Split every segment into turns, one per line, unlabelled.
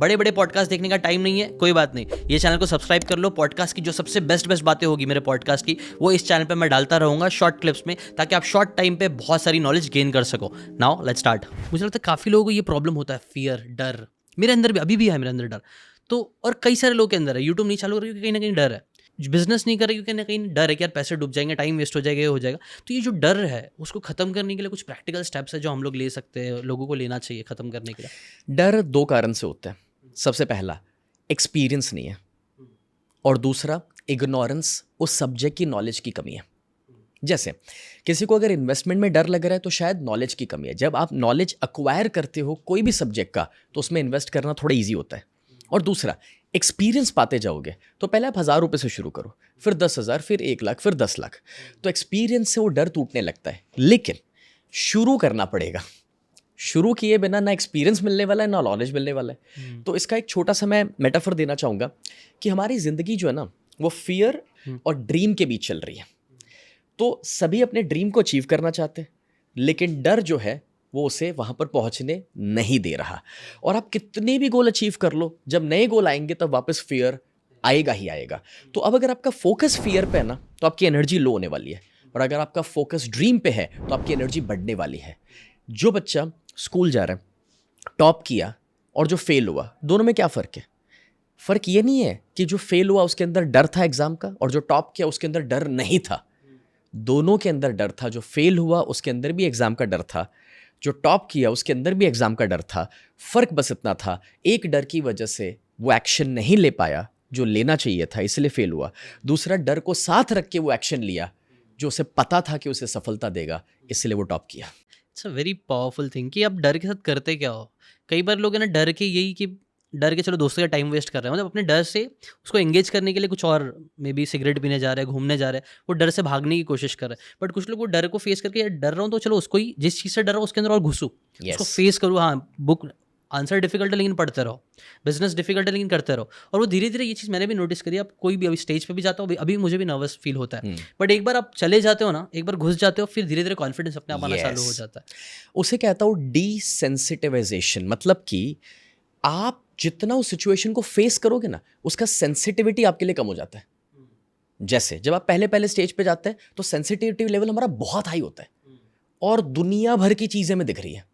बड़े बड़े पॉडकास्ट देखने का टाइम नहीं है, कोई बात नहीं, ये चैनल को सब्सक्राइब कर लो। पॉडकास्ट की जो सबसे बेस्ट बातें होगी मेरे पॉडकास्ट की, वो इस चैनल पे मैं डालता रहूँगा शॉर्ट क्लिप्स में, ताकि आप शॉर्ट टाइम पे बहुत सारी नॉलेज गेन कर सको। Now let's start. मुझे लगता है काफ़ी लोगों को ये प्रॉब्लम होता है, फियर, डर। मेरे अंदर भी अभी भी है, मेरे अंदर डर। तो और कई सारे लोग के अंदर है। यूट्यूब नहीं चालू कर, कहीं ना कहीं डर है। बिजनेस नहीं कर रहे क्योंकि ना कहीं डर है कि यार पैसे डूब जाएंगे, टाइम वेस्ट हो जाएगा, ये हो जाएगा। तो ये जो डर है उसको खत्म करने के लिए कुछ प्रैक्टिकल स्टेप्स है जो हम लोग ले सकते हैं, लोगों को लेना चाहिए खत्म करने के लिए।
डर दो कारण से होता है। सबसे पहला, एक्सपीरियंस नहीं है, और दूसरा इग्नोरेंस, उस सब्जेक्ट की नॉलेज की कमी है। जैसे किसी को अगर इन्वेस्टमेंट में डर लग रहा है तो शायद नॉलेज की कमी है। जब आप नॉलेज अक्वायर करते हो कोई भी सब्जेक्ट का तो उसमें इन्वेस्ट करना थोड़ा ईजी होता है। और दूसरा, एक्सपीरियंस पाते जाओगे तो पहले आप 1,000 रुपये से शुरू करो, फिर 10,000, फिर 1,00,000, फिर 10,00,000। तो एक्सपीरियंस से वो डर टूटने लगता है। लेकिन शुरू करना पड़ेगा। शुरू किए बिना ना एक्सपीरियंस मिलने वाला है ना नॉलेज मिलने वाला है। तो इसका एक छोटा सा मैं मेटाफर देना चाहूँगा कि हमारी ज़िंदगी जो है ना, वो फियर और ड्रीम के बीच चल रही है। तो सभी अपने ड्रीम को अचीव करना चाहते हैं, लेकिन डर जो है वो उसे वहाँ पर पहुँचने नहीं दे रहा। और आप कितने भी गोल अचीव कर लो, जब नए गोल आएंगे तब वापस फियर आएगा ही आएगा। तो अब अगर आपका फोकस फियर पे है ना, तो आपकी एनर्जी लो होने वाली है। और अगर आपका फोकस ड्रीम पे है तो आपकी एनर्जी बढ़ने वाली है। जो बच्चा स्कूल जा रहा है, टॉप किया, और जो फेल हुआ, दोनों में क्या फ़र्क है? फ़र्क ये नहीं है कि जो फेल हुआ उसके अंदर डर था एग्ज़ाम का, और जो टॉप किया उसके अंदर डर नहीं था। दोनों के अंदर डर था। जो फेल हुआ उसके अंदर भी एग्ज़ाम का डर था, जो टॉप किया उसके अंदर भी एग्ज़ाम का डर था। फ़र्क बस इतना था, एक डर की वजह से वो एक्शन नहीं ले पाया जो लेना चाहिए था, इसलिए फेल हुआ। दूसरा, डर को साथ रख के वो एक्शन लिया जो उसे पता था कि उसे सफलता देगा, इसलिए वो टॉप किया।
It's a very powerful thing कि आप डर के साथ करते क्या हो। कई बार लोग है ना, डर के यही कि डर के चलो दोस्तों का टाइम वेस्ट कर रहे हैं, मतलब अपने डर से उसको एंगेज करने के लिए कुछ और, मे बी सिगरेट पीने जा रहे हैं, घूमने जा रहे हैं, वो डर से भागने की कोशिश कर रहे हैं। बट कुछ लोग वो डर को फेस करके, यार डर रहा हूँ तो चलो उसको ही, जिस चीज़ से डर रहा हूँ उसके अंदर और घुसूँ, उसको फेस करूँ। हाँ, बुक आंसर डिफिकल्ट है लेकिन पढ़ते रहो, बिजनेस डिफिकल्ट है लेकिन करते रहो। और वो धीरे धीरे, ये चीज़ मैंने भी नोटिस करी, आप कोई भी अभी स्टेज पे भी जाता हो, अभी मुझे भी नर्वस फील होता है, बट एक बार आप चले जाते हो ना, एक बार घुस जाते हो, फिर धीरे धीरे कॉन्फिडेंस अपने आप आना चालू हो जाता है।
उसे कहता हूँ डीसेंसिटिवाइजेशन। मतलब कि आप जितना उस सिचुएशन को फेस करोगे ना, उसका सेंसिटिविटी आपके लिए कम हो जाता है। जैसे जब आप पहले पहले स्टेज पे जाते हैं तो सेंसिटिविटी लेवल हमारा बहुत हाई होता है, और दुनिया भर की चीज़ें में दिख रही है,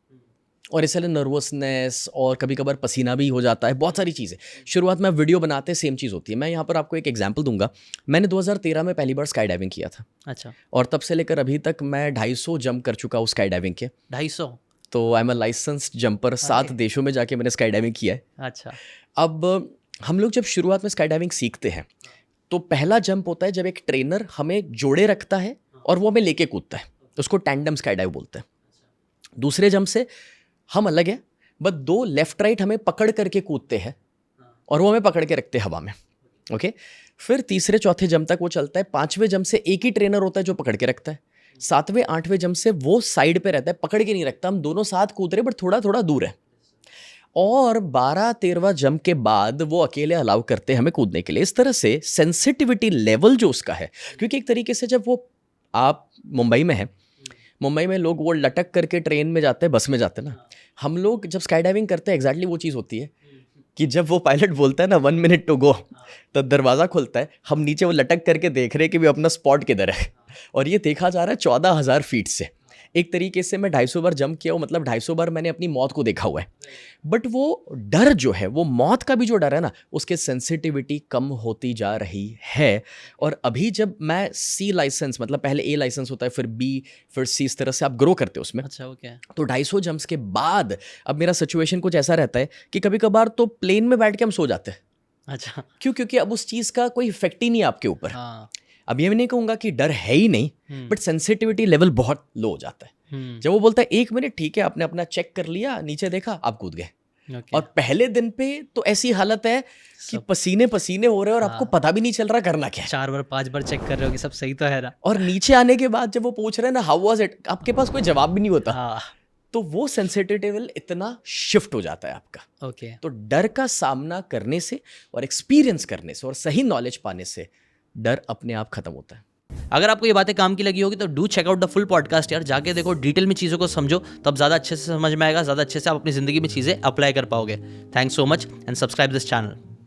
और इसलिए नर्वसनेस और कभी कभार पसीना भी हो जाता है, बहुत सारी चीज़ें। शुरुआत में वीडियो बनाते सेम चीज़ होती है। मैं यहाँ पर आपको एक एग्जांपल दूंगा। मैंने 2013 में पहली बार स्काई डाइविंग किया था।
अच्छा।
और तब से लेकर अभी तक मैं 250 जंप कर चुका हूँ स्काई डाइविंग के।
250?
तो I am a licensed jumper. 7 देशों में जाके मैंने स्काई डाइविंग किया है।
अच्छा।
अब हम लोग जब शुरुआत में स्काई डाइविंग सीखते हैं तो पहला जंप होता है जब एक ट्रेनर हमें जोड़े रखता है और वो हमें लेके कूदता है, उसको टैंडम स्काई डाइव बोलते हैं। दूसरे जंप से हम अलग है, बस 2 लेफ्ट राइट हमें पकड़ करके कूदते हैं और वो हमें पकड़ के रखते हैं हवा में। ओके, फिर तीसरे चौथे जंप तक वो चलता है। 5वें जंप से एक ही ट्रेनर होता है जो पकड़ के रखता है। 7वें 8वें जंप से वो साइड पे रहता है, पकड़ के नहीं रखता। हम दोनों साथ कूद रहे बट थोड़ा थोड़ा दूर है। और 12-13वां जंप के बाद वो अकेले अलाउ करते हैं हमें कूदने के लिए। इस तरह से सेंसिटिविटी लेवल जो उसका है, क्योंकि एक तरीके से जब वो, आप मुंबई में हैं, मुंबई में लोग वो लटक करके ट्रेन में जाते हैं, बस में जाते हैं ना। हम लोग जब स्काई डाइविंग करते हैं एग्जैक्टली वो चीज़ होती है कि जब वो पायलट बोलता है ना 1 मिनट टू गो, तब दरवाज़ा खुलता है, हम नीचे वो लटक करके देख रहे हैं कि भी अपना स्पॉट किधर है, और ये देखा जा रहा है 14,000 फीट से। एक तरीके से मैं 250 बार जंप किया हूँ, मतलब 250 बार मैंने अपनी मौत को देखा हुआ है। बट वो डर जो है, वो मौत का भी जो डर है ना, उसके सेंसिटिविटी कम होती जा रही है। और अभी जब मैं C लाइसेंस, मतलब पहले A लाइसेंस होता है, फिर B, फिर C, इस तरह से आप ग्रो करते हो उसमें।
अच्छा, ओके। तो
250 जंप्स के बाद अब मेरा सिचुएशन कुछ ऐसा रहता है कि कभी कभार तो प्लेन में बैठ के हम सो जाते हैं।
अच्छा।
क्यों? क्योंकि अब उस चीज़ का कोई इफेक्ट ही नहीं है आपके ऊपर।
हाँ।
अब ये भी नहीं कहूँगा कि डर है ही नहीं, बट सेंसिटिविटी लेवल बहुत लो हो जाता है। जब वो बोलता है 1 मिनट, ठीक है, आपने अपना चेक कर लिया, नीचे देखा, आप कूद गए। और पहले दिन पे तो ऐसी हालत है कि पसीने पसीने हो रहे हैं और आपको पता भी नहीं चल रहा करना क्या है।
4 बार 5 बार चेक कर रहे हो कि सब सही तो है ना।
और नीचे आने के बाद जब वो पूछ रहे हैं ना हाउ वाज इट, आपके पास कोई जवाब भी नहीं होता।
हाँ।
तो वो सेंसिटिविटी लेवल इतना शिफ्ट हो जाता है आपका।
ओके।
तो डर का सामना करने से और एक्सपीरियंस करने से और सही नॉलेज पाने से डर अपने आप खत्म होता है।
अगर आपको ये बातें काम की लगी होगी तो do check out the full podcast यार, जाके देखो, डिटेल में चीज़ों को समझो, तब ज़्यादा अच्छे से समझ में आएगा, ज़्यादा अच्छे से आप अपनी ज़िंदगी में चीज़ें अप्लाई कर पाओगे। Thanks so much and subscribe this channel.